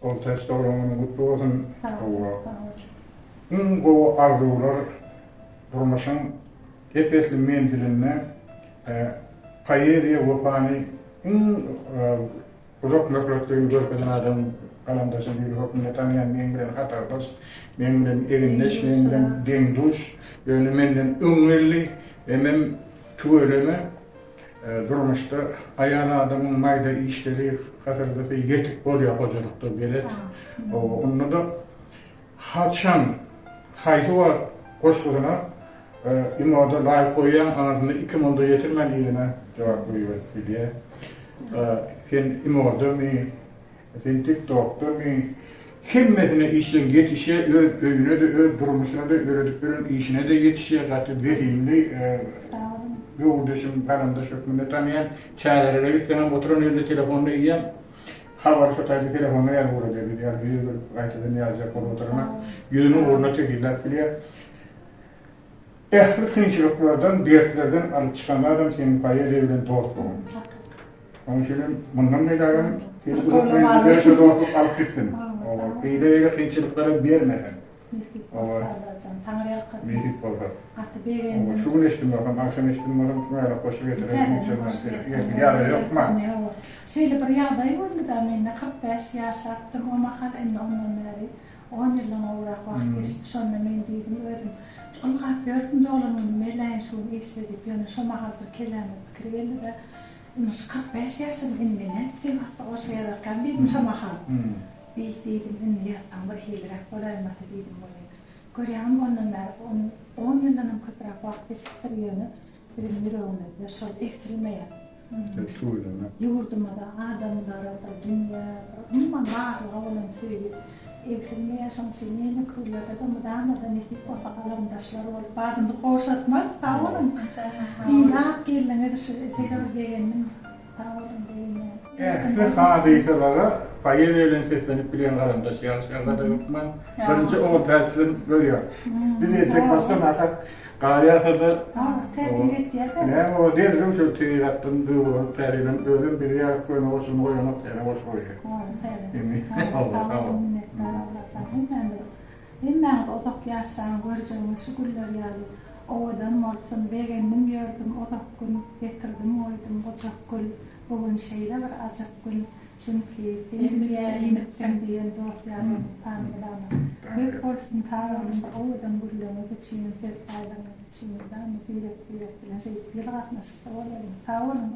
ol testosteronun kutlu olsun. Sağ ol. Bu arzular durmuşun hepsinin mendiline kayıya vefani uzak meslekleri görkeden adam kalandaşın bir hükümle tanıyan mengren hatardas, mengren eginleş, mengren dengduş, böyle menden ümmelli, hemen tüveleme durmuşta ayağına adamın mayda işleri katırdığı yetik bol yapıcılıkta bilet. Onu da haçan haytı var koşkuluna imada layık koyan ardında 2010'da yetirmeliğine cevap koyuyor diye. Sen imada mi, sen TikTok'ta mi, himmetine işin yetişe, öyüne de, durmuşuna da, öğrediklerin işine de yetişe, katı vehimli, yoldaşım, karındaş hükmünde tanıyan, çağlarıyla gitken oturan önünde telefonla yiyen, haber sataydı telefonla yer vurdu dedi. Yani bir gayteden yazacak oturana, yüzünün uğruna tekiller bile. Ehli kıyınçılıklardan, dertlerden alıp çıkanlardan senin payı devlen doğru olmuş. Onun için bundan ne dayan? Hiç uzatmayın, bir de doğru alıp gittin. Eyle kıyınçılıkları vermeden. Mehit oldu. Şu gün eştim bakalım, akşam eştim bakalım, şuna yara koşu getirelim, içeriden yara yok mu? Şeyle bir yağdayı oldu da benimle 45 yaş attım, o mahal emme ondan beri 10 yıldan uğrak vakit geçti, sonra ben dedim, ödüm. Onu gördüm de olanın meleğin şunu istedik, yani şu mahal bir kelime kireli de 45 yaşım inme nettim, o şeylerken dedim şu mahal. Bir dedim, inme yatan bir hilerek olaymadı dedim olayım. Görüyorum ondan beri 10 yıldan kıtrak vakit geçiptir yani bizim yüreğimde de sol eksilmeye. Yurduma da, adamlara da, dünyada, umman varlığa olan söyleyip eksilmeye şansiyeni kırılada da mıdamadan etip o fakalarımdaşlar olup badımız korsatmaz, sağ olun. Dilak gelene de şeyler beğendim, sağ olun beğendim. Ve hadiselere payı verilen seslenip bilen karındaş yarışlarda da yokman. Birinci o tercihlerini görüyor. Bir de tek basın akat Galiyata da ne o dedim şu tüy attım duyuyorum teriden öldüm bir yer koyun olsun koyunup yani boş koyuyor. Allah. Hemen uzak yaşayan göreceğim şu güller yani. Oğudan olsun beğendim gördüm uzak gün getirdim oydum ocak gül. Bugün şeyler var acak gül. Çünkü benim yeğenimden diyen dostlarım tanrılarına. Bir olsun tarafında oğudan güllerine geçiyor, bir aylarına geçiyor. Ben bir şey bir nasıl olalım.